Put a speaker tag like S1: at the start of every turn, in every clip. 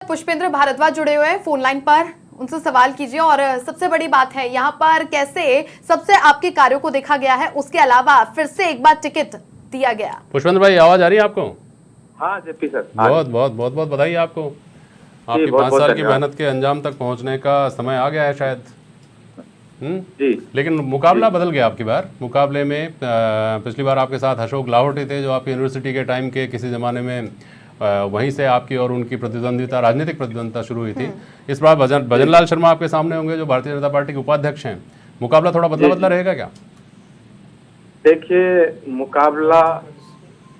S1: पुष्पेंद्र भारद्वाज जुड़े हुए हैं फोन लाइन पर, उनसे सवाल कीजिए। और सबसे बड़ी बात है यहाँ पर कैसे सबसे आपके कार्यों को देखा गया है, उसके अलावा फिर से एक बार टिकट दिया गया।
S2: पुष्पेंद्र भाई आवाज आ रही है आपको?
S3: हाँ जेपी सर,
S2: बहुत बहुत बहुत बहुत बधाई आपको। आपकी 5 साल की मेहनत के अंजाम तक पहुंचने का समय आ गया है शायद।
S3: जी।
S2: लेकिन मुकाबला बदल गया आपकी बार। मुकाबले में पिछली बार आपके साथ अशोक लाहोटी थे, जो आपकी यूनिवर्सिटी के टाइम के किसी ज़माने में वहीं से आपकी और उनकी प्रतिद्वंदिता, राजनीतिक प्रतिद्वंदिता शुरू हुई थी। इस बार भजन लाल शर्मा आपके सामने होंगे, जो भारतीय जनता पार्टी के उपाध्यक्ष हैं। मुकाबला थोड़ा बदला बदला रहेगा क्या?
S3: देखिए, मुकाबला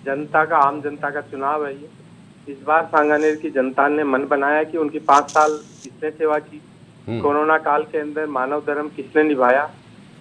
S3: जनता का, आम जनता का चुनाव है ये। इस बार सांगानेर की जनता ने मन बनाया कि उनकी 5 साल किसने सेवा की, कोरोना काल के अंदर मानव धर्म किसने निभाया,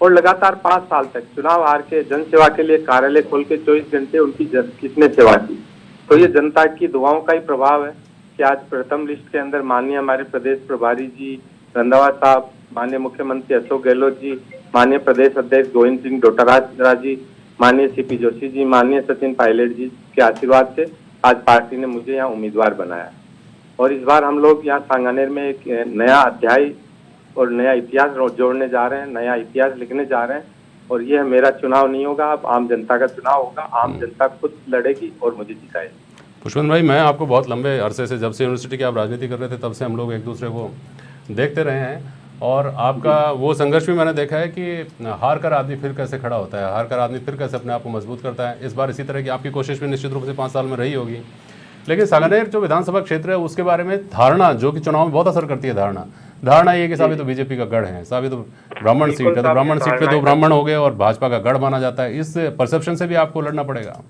S3: और लगातार 5 साल तक चुनाव हार के जन सेवा के लिए कार्यालय खोल के 24 घंटे उनकी किसने सेवा की। तो ये जनता की दुआओं का ही प्रभाव है कि आज प्रथम लिस्ट के अंदर माननीय हमारे प्रदेश प्रभारी जी रंधावा साहब, माननीय मुख्यमंत्री अशोक गहलोत जी, माननीय प्रदेश अध्यक्ष गोविंद सिंह डोटासरा जी, माननीय सीपी जोशी जी, माननीय सचिन पायलट जी के आशीर्वाद से आज पार्टी ने मुझे यहाँ उम्मीदवार बनाया। और इस बार हम लोग यहाँ सांगानेर में एक नया अध्याय और नया इतिहास जोड़ने जा रहे हैं, नया इतिहास लिखने जा रहे हैं। और ये मेरा चुनाव नहीं होगा, अब आम जनता का चुनाव होगा। आम जनता खुद लड़ेगी और मुझे जिताएगी।
S2: पुष्पेंद्र भाई, मैं आपको बहुत लंबे अरसे से, जब से यूनिवर्सिटी की आप राजनीति कर रहे थे, तब से हम लोग एक दूसरे को देखते रहे हैं। और आपका वो संघर्ष भी मैंने देखा है कि हार कर आदमी फिर कैसे खड़ा होता है, हार कर आदमी फिर कैसे अपने आप को मजबूत करता है। इस बार इसी तरह की आपकी कोशिश भी निश्चित रूप से 5 साल में रही होगी। लेकिन सांगानेर जो विधानसभा क्षेत्र है, उसके बारे में धारणा, जो कि चुनाव में बहुत असर करती है, धारणा ये कि साबित तो बीजेपी का गढ़ है, साबित तो ब्राह्मण सीट है, तो ब्राह्मण सीट पे 2 ब्राह्मण हो गए और भाजपा का गढ़ माना जाता है। इस परसेप्शन से भी आपको लड़ना पड़ेगा।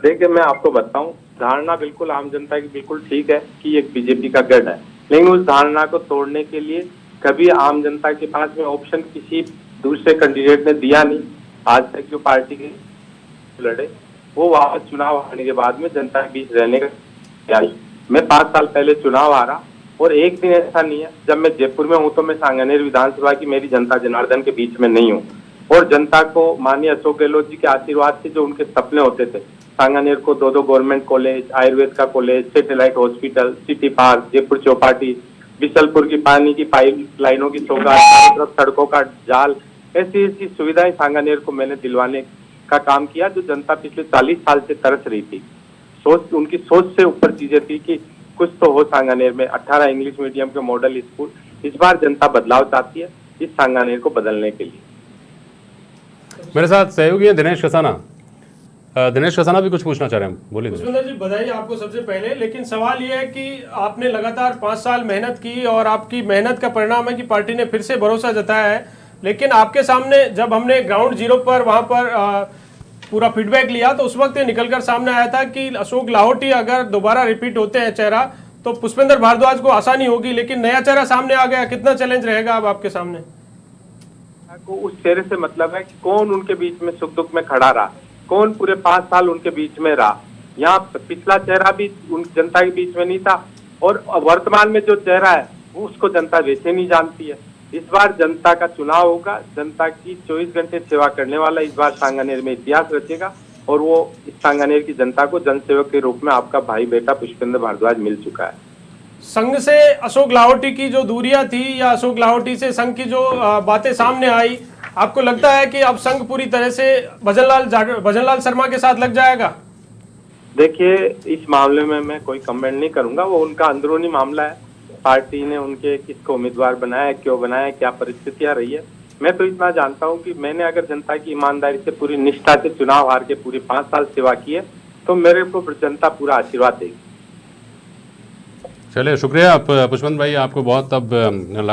S3: देखिए, मैं आपको बताऊं, धारणा बिल्कुल आम जनता की बिल्कुल ठीक है कि एक बीजेपी का गढ़ है, लेकिन उस धारणा को तोड़ने के लिए कभी आम जनता के पास में ऑप्शन किसी दूसरे कैंडिडेट ने दिया नहीं। आज तक जो पार्टी के लड़े, वो वापस चुनाव हारने के बाद में जनता के बीच रहने का। मैं 5 साल पहले चुनाव हारा और एक दिन ऐसा नहीं है जब मैं जयपुर में हूँ तो मैं सांगानेर विधानसभा की मेरी जनता जनार्दन के बीच में नहीं हूँ। और जनता को माननीय अशोक गहलोत जी के आशीर्वाद से जो उनके सपने होते थे, सांगानेर को 2 गवर्नमेंट कॉलेज, आयुर्वेद का college, satellite hospital, city park, Jaipur Chowpatty, Bisalpur की पानी की पाइप लाइनों की सौगात, चारों तरफ सड़कों का जाल, ऐसी ऐसी सुविधाएं सांगानेर को मैंने दिलवाने का काम किया, जो जनता पिछले 40 साल से तरस रही थी। उनकी सोच से ऊपर चीजें थी कि कुछ तो हो सांगानेर में। 18 इंग्लिश मीडियम के मॉडल स्कूल, इस बार जनता बदलाव चाहती है इस सांगानेर को बदलने के लिए।
S2: मेरे साथ सहयोगी है दिनेश कसाना। दिनेश कसाना भी कुछ पूछना चाह रहे हैं, बोलिए।
S4: पुष्पेंद्र जी, बधाई आपको सबसे पहले। लेकिन सवाल ये है कि आपने लगातार 5 साल मेहनत की और आपकी मेहनत का परिणाम है कि पार्टी ने फिर से भरोसा जताया है। लेकिन आपके सामने जब हमने ग्राउंड जीरो पर वहां पर पूरा फीडबैक लिया, तो उस वक्त ये निकलकर सामने आया था कि अशोक लाहोटी अगर दोबारा रिपीट होते हैं चेहरा, तो पुष्पेंद्र भारद्वाज को आसानी होगी। लेकिन नया चेहरा सामने आ गया, कितना चैलेंज रहेगा अब आपके सामने?
S3: उस चेहरे से मतलब है कि कौन उनके बीच में सुख दुख में खड़ा रहा, कौन पूरे 5 साल उनके बीच में रहा। यहाँ पिछला चेहरा भी उन जनता के बीच में नहीं था, और वर्तमान में जो चेहरा है वो उसको जनता वैसे नहीं जानती है। इस बार जनता का चुनाव होगा, जनता की 24 घंटे सेवा करने वाला इस बार सांगानेर में इतिहास रचेगा। और वो इस सांगानेर की जनता को जनसेवक के रूप में आपका भाई बेटा पुष्पेंद्र भारद्वाज मिल चुका है।
S4: संघ से अशोक लाहोटी की जो दूरियां थी, या अशोक लाहोटी से संघ की जो बातें सामने आई, आपको लगता है कि अब संघ पूरी तरह से भजन लाल शर्मा के साथ लग जाएगा?
S3: देखिए, इस मामले में मैं कोई कमेंट नहीं करूंगा, वो उनका अंदरूनी मामला है। पार्टी ने उनके किसको उम्मीदवार बनाया, क्यों बनाया, क्या परिस्थितियां रही है। मैं तो इतना जानता हूं कि मैंने अगर जनता की ईमानदारी से, पूरी निष्ठा से चुनाव हार के पूरी 5 साल सेवा की है, तो मेरे को जनता पूरा आशीर्वाद देगी।
S2: चलिए, शुक्रिया पुष्पेंद्र भाई, आपको बहुत अब